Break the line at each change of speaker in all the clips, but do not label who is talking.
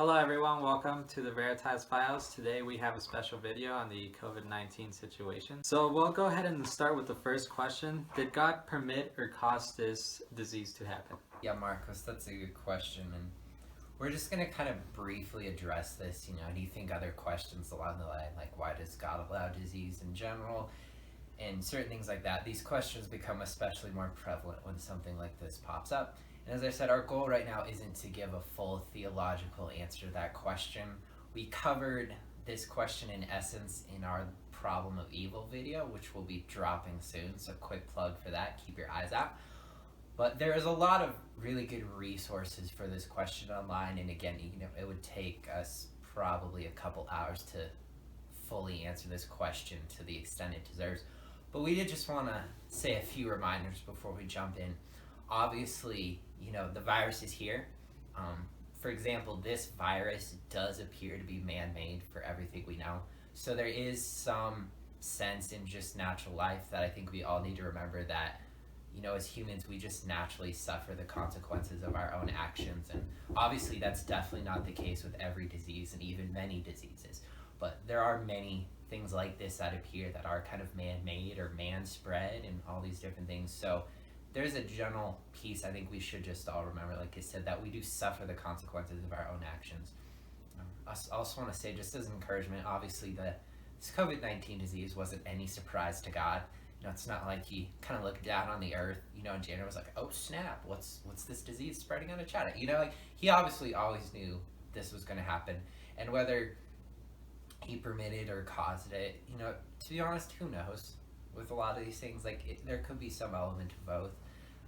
Hello everyone, welcome to the Veritas Files. Today we have a special video on the COVID-19 situation. So we'll go ahead and start with the first question. Did God permit or cause this disease to happen?
Yeah, Marcos, that's a good question, and we're just going to kind of briefly address this. Do you think other questions along the line, like why does God allow disease in general, and certain things like that, these questions become especially more prevalent when something like this pops up. And as I said, our goal right now isn't to give a full theological answer to that question. We covered this question in essence in our Problem of Evil video, which will be dropping soon, so quick plug for that, keep your eyes out. But there is a lot of really good resources for this question online, and again, it would take us probably a couple hours to fully answer this question to the extent it deserves. But we did just want to say a few reminders before we jump in. Obviously, the virus is here. For example, this virus does appear to be man-made for everything we know. So there is some sense in just natural life that I think we all need to remember that, as humans, we just naturally suffer the consequences of our own actions. And obviously that's definitely not the case with every disease and even many diseases. But there are many things like this that appear that are kind of man-made or man-spread and all these different things. So there's a general piece I think we should just all remember, like I said, that we do suffer the consequences of our own actions. I also want to say, just as an encouragement, obviously this COVID-19 disease wasn't any surprise to God. It's not like he kind of looked down on the earth, in January was like, oh snap, what's this disease spreading out of China? He obviously always knew this was going to happen. And whether he permitted or caused it, to be honest, who knows? With a lot of these things, there could be some element of both.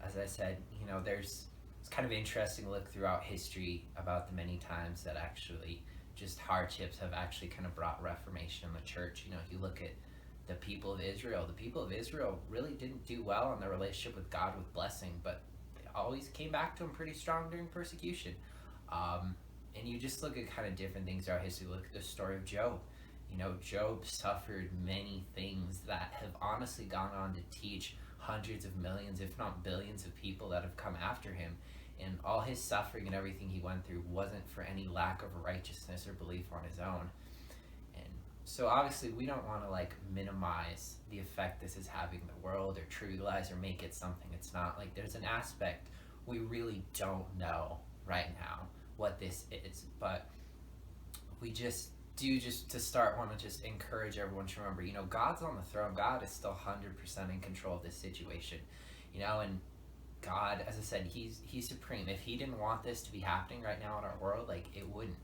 As I said, it's kind of interesting to look throughout history about the many times that actually just hardships have actually kind of brought reformation in the church. You look at the people of Israel. The people of Israel really didn't do well in their relationship with God with blessing, but they always came back to him pretty strong during persecution. And you just look at kind of different things throughout history. Look at the story of Job. Job suffered many things that have honestly gone on to teach hundreds of millions, if not billions of people that have come after him. And all his suffering and everything he went through wasn't for any lack of righteousness or belief on his own. And so obviously we don't want to minimize the effect this is having in the world or trivialize or make it something it's not. There's an aspect we really don't know right now what this is, but we just to start want to just encourage everyone to remember, God's on the throne. God is still 100% in control of this situation, and God, as I said, he's supreme. If he didn't want this to be happening right now in our world, it wouldn't,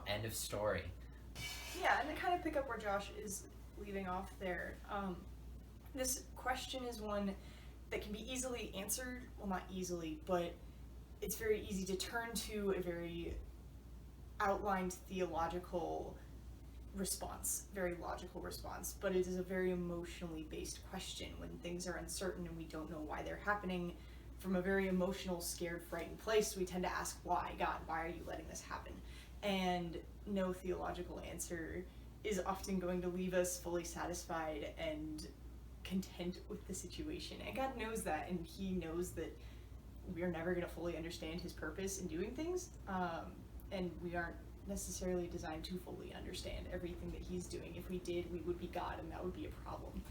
end of story.
Yeah, and to kind of pick up where Josh is leaving off there, this question is one that can be easily answered, well, not easily, but it's very easy to turn to a very outlined theological response, very logical response, but it is a very emotionally based question. When things are uncertain and we don't know why they're happening, from a very emotional, scared, frightened place, we tend to ask, why, God, why are you letting this happen? And no theological answer is often going to leave us fully satisfied and content with the situation. And God knows that, and he knows that we're never going to fully understand his purpose in doing things, and we aren't necessarily designed to fully understand everything that he's doing. If we did, we would be God, and that would be a problem.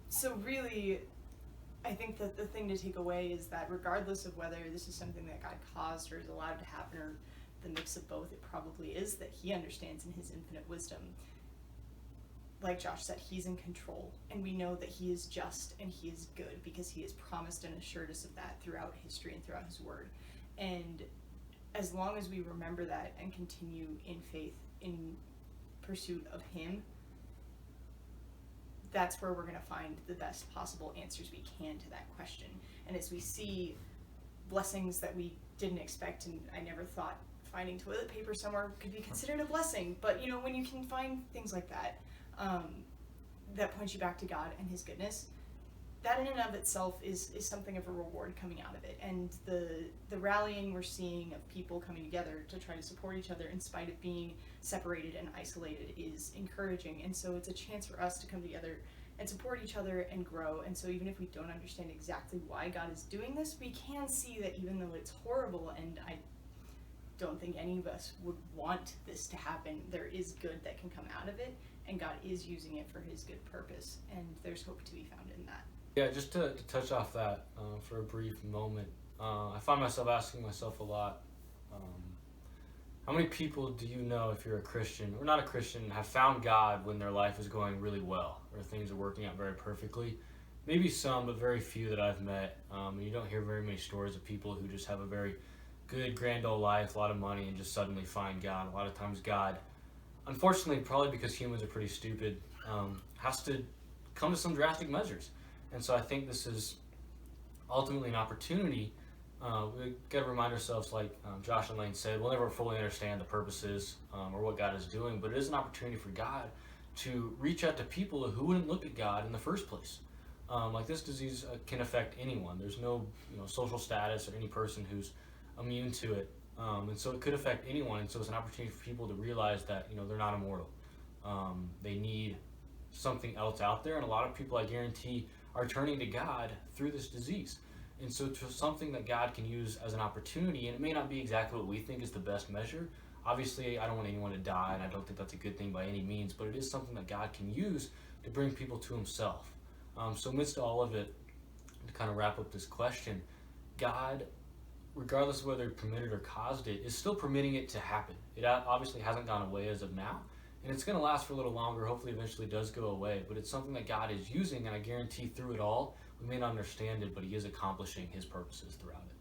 So really, I think that the thing to take away is that regardless of whether this is something that God caused or is allowed to happen, or the mix of both, it probably is, that he understands in his infinite wisdom. Like Josh said, he's in control, and we know that he is just and he is good because he has promised and assured us of that throughout history and throughout his word. And as long as we remember that and continue in faith in pursuit of him, that's where we're going to find the best possible answers we can to that question. And as we see blessings that we didn't expect, and I never thought finding toilet paper somewhere could be considered a blessing, but when you can find things like that, that point you back to God and his goodness, that in and of itself is something of a reward coming out of it. And the rallying we're seeing of people coming together to try to support each other in spite of being separated and isolated is encouraging. And so it's a chance for us to come together and support each other and grow. And so even if we don't understand exactly why God is doing this, we can see that even though it's horrible, and don't think any of us would want this to happen. There is good that can come out of it, and God is using it for his good purpose, and there's hope to be found in that.
Yeah, just to touch off that for a brief moment, I find myself asking myself a lot, how many people do you know, if you're a Christian or not a Christian, have found God when their life is going really well or things are working out very perfectly? Maybe some, but very few that I've met. You don't hear very many stories of people who just have a very good, grand old life, a lot of money, and just suddenly find God. A lot of times God, unfortunately, probably because humans are pretty stupid, has to come to some drastic measures. And so I think this is ultimately an opportunity. We got to remind ourselves, like Josh and Lane said, we'll never fully understand the purposes or what God is doing, but it is an opportunity for God to reach out to people who wouldn't look at God in the first place. Like this disease can affect anyone. There's no social status or any person who's immune to it. And so it could affect anyone. And so it's an opportunity for people to realize that they're not immortal. They need something else out there. And a lot of people, I guarantee, are turning to God through this disease. And so to something that God can use as an opportunity, and it may not be exactly what we think is the best measure. Obviously, I don't want anyone to die, and I don't think that's a good thing by any means, but it is something that God can use to bring people to himself. So amidst all of it, to kind of wrap up this question, God, regardless of whether he permitted or caused it, is still permitting it to happen. It obviously hasn't gone away as of now, and it's going to last for a little longer. Hopefully eventually does go away, but it's something that God is using, and I guarantee through it all, we may not understand it, but he is accomplishing his purposes throughout it.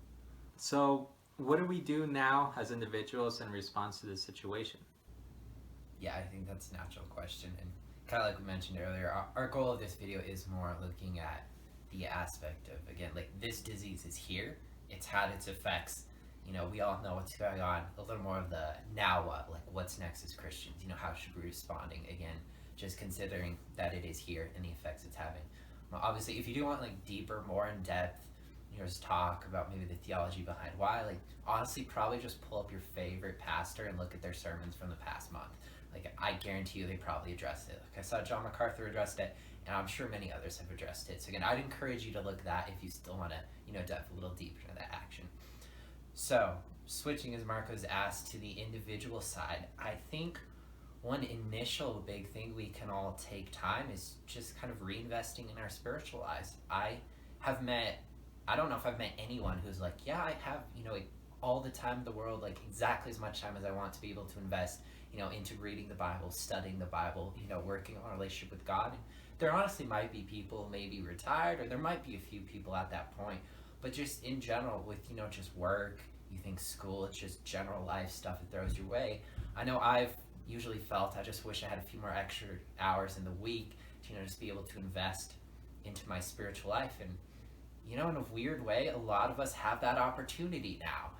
So what do we do now as individuals in response to this situation?
Yeah, I think that's a natural question, and kind of like we mentioned earlier, our goal of this video is more looking at the aspect of, again, like this disease is here, it's had its effects, we all know what's going on, a little more of the now what, like what's next as Christians, how should we be responding, again, just considering that it is here and the effects it's having. Well, obviously, if you do want like deeper, more in depth, just talk about maybe the theology behind why, like honestly, probably just pull up your favorite pastor and look at their sermons from the past month. Like I guarantee you they probably addressed it. Like I saw John MacArthur addressed it, and I'm sure many others have addressed it. So again, I'd encourage you to look at that if you still want to, dive a little deeper into that action. So switching, as Marco's asked, to the individual side, I think one initial big thing we can all take time is just kind of reinvesting in our spiritual lives. I don't know if I've met anyone who's like, yeah, I have, all the time in the world, like exactly as much time as I want to be able to invest, into reading the Bible, studying the Bible, working on a relationship with God. And there honestly might be people maybe retired, or there might be a few people at that point, but just in general with, just work, you think school, it's just general life stuff it throws your way. I know I've usually felt I just wish I had a few more extra hours in the week to just be able to invest into my spiritual life. And in a weird way, a lot of us have that opportunity now,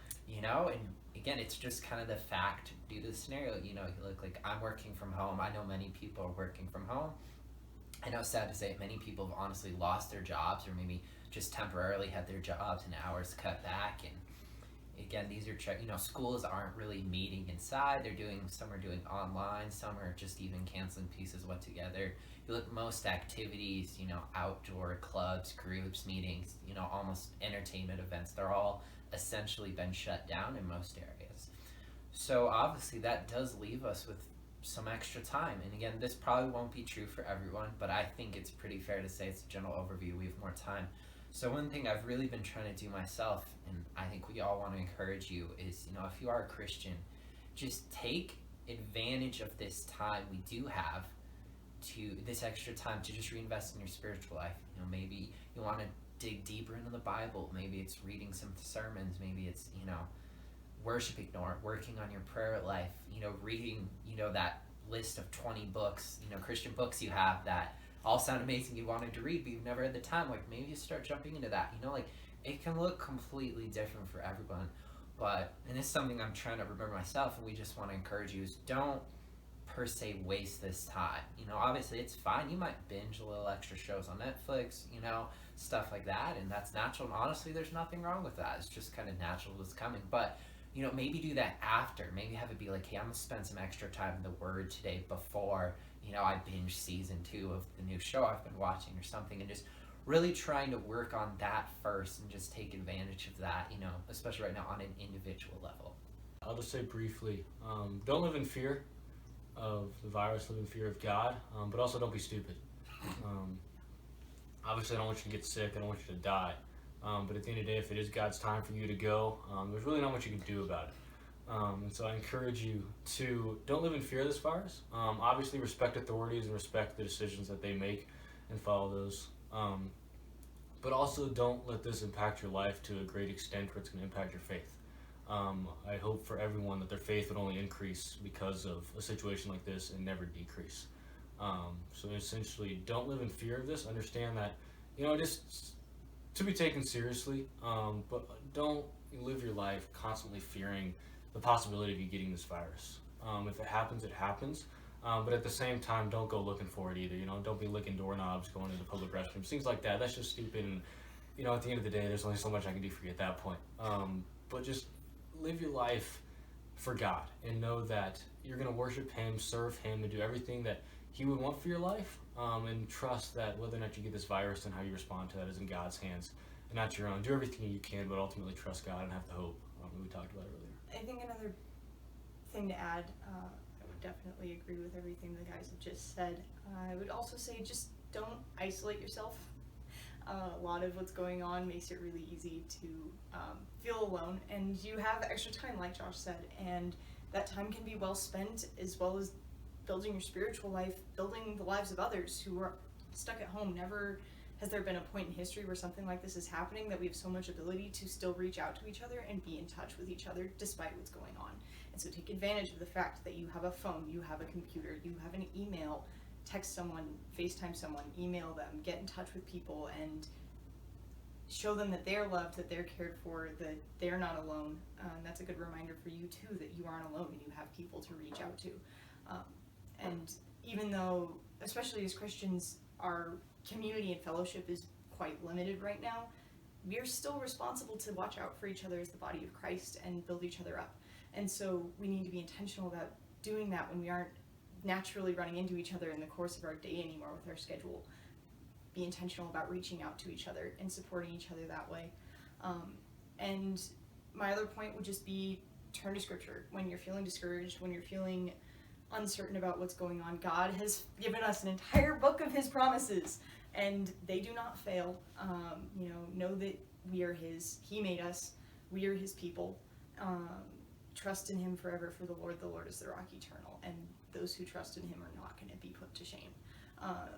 and again, it's just kind of the fact due to the scenario. You look like I'm working from home. I know many people are working from home. I know it's sad to say many people have honestly lost their jobs, or maybe just temporarily had their jobs and hours cut back. And again, these are schools aren't really meeting inside. Some are doing online, some are just even canceling pieces altogether. You look, most activities, outdoor clubs, groups, meetings, almost entertainment events, they're all essentially been shut down in most areas. So obviously that does leave us with some extra time. And again, this probably won't be true for everyone, but I think it's pretty fair to say it's a general overview. We have more time. So one thing I've really been trying to do myself, and I think we all want to encourage you, is, if you are a Christian, just take advantage of this time we do have, to this extra time to just reinvest in your spiritual life. Maybe you want to dig deeper into the Bible. Maybe it's reading some sermons. Maybe it's, worshiping or working on your prayer life, reading, that list of 20 books, Christian books you have that all sound amazing, you wanted to read, but you've never had the time. Like maybe you start jumping into that, it can look completely different for everyone. But, and this is something I'm trying to remember myself, and we just want to encourage you, is don't per se waste this time. Obviously it's fine. You might binge a little extra shows on Netflix, stuff like that, and that's natural. And honestly, there's nothing wrong with that. It's just kind of natural what's coming. But, maybe do that after. Maybe have it be like, hey, I'm going to spend some extra time in the Word today before, I binge season 2 of the new show I've been watching or something, and just really trying to work on that first and just take advantage of that, especially right now on an individual level.
I'll just say briefly, don't live in fear of the virus, live in fear of God, but also don't be stupid. Obviously, I don't want you to get sick, I don't want you to die, but at the end of the day, if it is God's time for you to go, there's really not much you can do about it. And so I encourage you to don't live in fear of this virus. Obviously, respect authorities and respect the decisions that they make and follow those. But also don't let this impact your life to a great extent where it's going to impact your faith. I hope for everyone that their faith would only increase because of a situation like this and never decrease. So essentially, don't live in fear of this. Understand that, it is to be taken seriously, but don't live your life constantly fearing the possibility of you getting this virus. If it happens, it happens. But at the same time, don't go looking for it either. Don't be licking doorknobs, going into public restrooms, things like that. That's just stupid. And at the end of the day, there's only so much I can do for you at that point. But just live your life for God and know that you're going to worship Him, serve Him, and do everything that He would want for your life. And trust that whether or not you get this virus and how you respond to that is in God's hands and not your own. Do everything you can, but ultimately trust God and have the hope we talked about earlier.
I think another thing to add, I would definitely agree with everything the guys have just said. I would also say just don't isolate yourself. A lot of what's going on makes it really easy to feel alone, and you have extra time, like Josh said, and that time can be well spent, as well as building your spiritual life, building the lives of others who are stuck at home. Never has there been a point in history where something like this is happening that we have so much ability to still reach out to each other and be in touch with each other despite what's going on. And so take advantage of the fact that you have a phone, you have a computer, you have an email. Text someone, FaceTime someone, email them, get in touch with people, and show them that they're loved, that they're cared for, that they're not alone. That's a good reminder for you too, that you aren't alone and you have people to reach out to. And even though, especially as Christians, our community and fellowship is quite limited right now, we are still responsible to watch out for each other as the body of Christ and build each other up. And so we need to be intentional about doing that when we aren't naturally running into each other in the course of our day anymore with our schedule. Be intentional about reaching out to each other and supporting each other that way. And my other point would just be turn to Scripture. When you're feeling discouraged, when you're feeling uncertain about what's going on, God has given us an entire book of His promises, and they do not fail. Know that we are His. He made us. We are His people. Trust in Him forever, for the Lord is the rock eternal, and those who trust in Him are not going to be put to shame.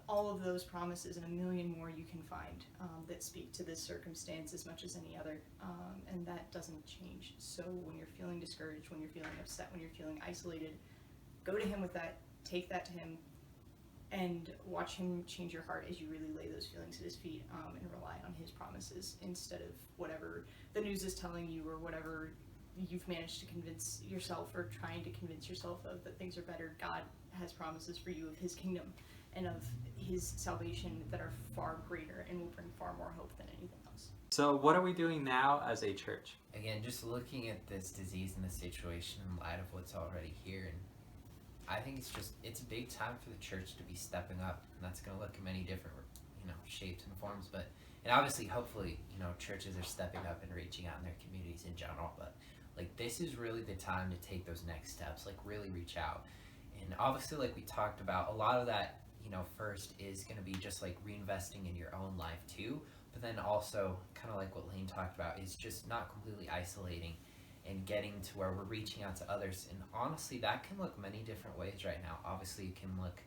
All of those promises and a million more you can find that speak to this circumstance as much as any other, and that doesn't change. So when you're feeling discouraged, when you're feeling upset, when you're feeling isolated, go to Him with that, take that to Him, and watch Him change your heart as you really lay those feelings at His feet, and rely on His promises instead of whatever the news is telling you or whatever you've managed to convince yourself or trying to convince yourself of that things are better. God has promises for you of His kingdom and of His salvation that are far greater and will bring far more hope than anything else.
So what are we doing now as a church?
Again, just looking at this disease and the situation in light of what's already here, and I think it's a big time for the church to be stepping up, and that's going to look in many different shapes and forms, but and obviously hopefully churches are stepping up and reaching out in their communities in general, but this is really the time to take those next steps, really reach out. And obviously, like we talked about, a lot of that first is going to be just reinvesting in your own life too, but then also kind of like what Lane talked about is just not completely isolating and getting to where we're reaching out to others. And honestly, that can look many different ways right now. Obviously, it can look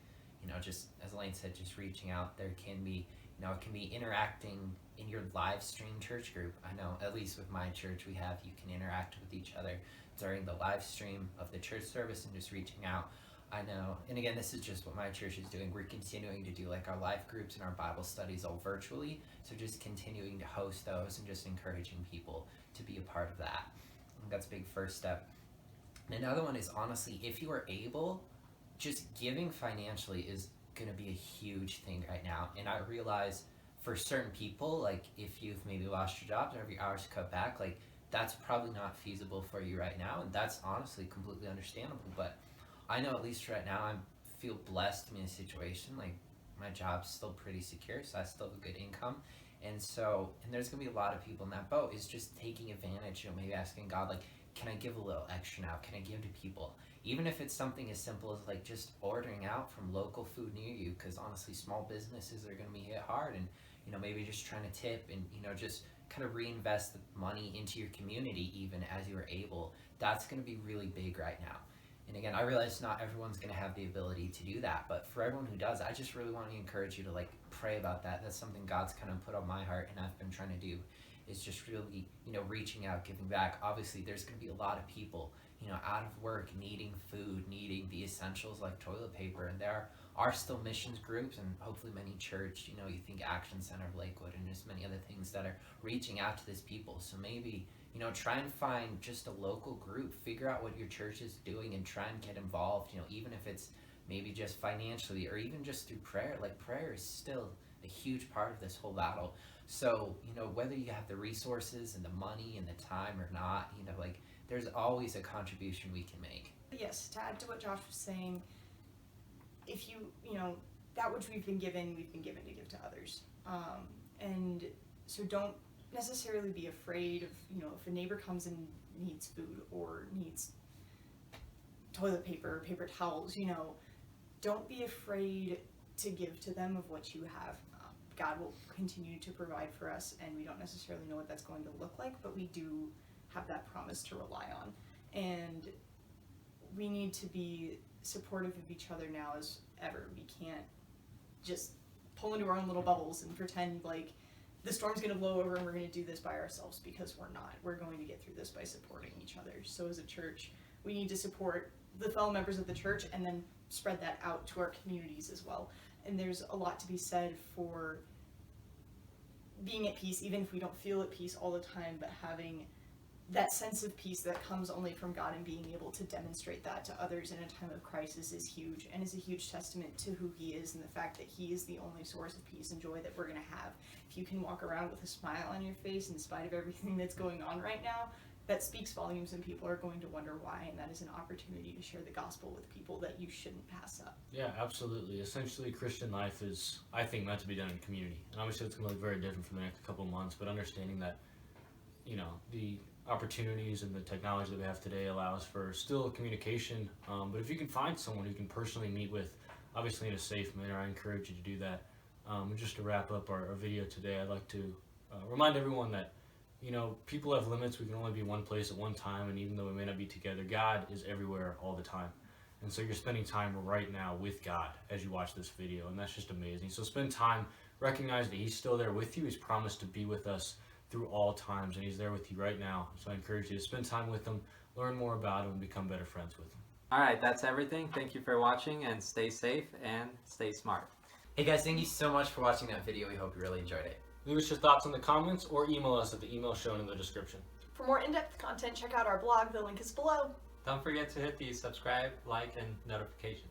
just as Lane said, just reaching out. There can be it can be interacting in your live stream church group. I know, at least with my church, you can interact with each other during the live stream of the church service and just reaching out. I know, and again, this is just what my church is doing. We're continuing to do our life groups and our Bible studies all virtually. So just continuing to host those and just encouraging people to be a part of that. I think that's a big first step. And another one is honestly, if you are able, just giving financially is going to be a huge thing right now. And I realize for certain people, if you've maybe lost your jobs or have your hours cut back, that's probably not feasible for you right now, and that's honestly completely understandable. But I know at least right now I feel blessed to be in a situation my job's still pretty secure, so I still have a good income, and there's gonna be a lot of people in that boat is just taking advantage, maybe asking God can I give a little extra now? Can I give to people? Even if it's something as simple as like just ordering out from local food near you, because honestly, small businesses are going to be hit hard, and maybe just trying to tip and just kind of reinvest the money into your community even as you are able. That's going to be really big right now. And again, I realize not everyone's going to have the ability to do that, but for everyone who does, I just really want to encourage you to like pray about that. That's something God's kind of put on my heart, and I've been trying to do, is just really, reaching out, giving back. Obviously, there's going to be a lot of people, out of work, needing food, needing the essentials like toilet paper, and there are still missions groups and hopefully many church, you think Action Center of Lakewood and just many other things that are reaching out to these people. So maybe, try and find just a local group, figure out what your church is doing and try and get involved, even if it's maybe just financially or even just through prayer. Like, prayer is still a huge part of this whole battle. So, whether you have the resources and the money and the time or not, like, there's always a contribution we can make.
Yes, to add to what Josh was saying, if that which we've been given to give to others. And so don't necessarily be afraid of, if a neighbor comes and needs food or needs toilet paper or paper towels, don't be afraid to give to them of what you have. God will continue to provide for us, and we don't necessarily know what that's going to look like, but we do have that promise to rely on. And we need to be supportive of each other now as ever. We can't just pull into our own little bubbles and pretend like the storm's going to blow over and we're going to do this by ourselves, because we're not. We're going to get through this by supporting each other. So as a church, we need to support the fellow members of the church and then spread that out to our communities as well. And there's a lot to be said for being at peace, even if we don't feel at peace all the time, but having that sense of peace that comes only from God and being able to demonstrate that to others in a time of crisis is huge, and is a huge testament to who He is and the fact that He is the only source of peace and joy that we're going to have. If you can walk around with a smile on your face in spite of everything that's going on right now, that speaks volumes, and people are going to wonder why, and that is an opportunity to share the gospel with people that you shouldn't pass up.
Yeah, absolutely. Essentially, Christian life is, I think, meant to be done in community. And obviously it's going to look very different for the next couple of months, but understanding that, the opportunities and the technology that we have today allows for still communication. But if you can find someone who you can personally meet with, obviously in a safe manner, I encourage you to do that. And just to wrap up our video today, I'd like to remind everyone that, people have limits. We can only be one place at one time, and even though we may not be together, God is everywhere all the time. And so you're spending time right now with God as you watch this video, and that's just amazing. So spend time, recognize that He's still there with you. He's promised to be with us through all times, and He's there with you right now. So I encourage you to spend time with Him, learn more about Him, and become better friends with Him.
All right, that's everything. Thank you for watching, and stay safe and stay smart.
Hey guys, thank you so much for watching that video. We hope you really enjoyed it.
Leave us your thoughts in the comments or email us at the email shown in the description.
For more in-depth content, check out our blog. The link is below.
Don't forget to hit the subscribe, like, and notification.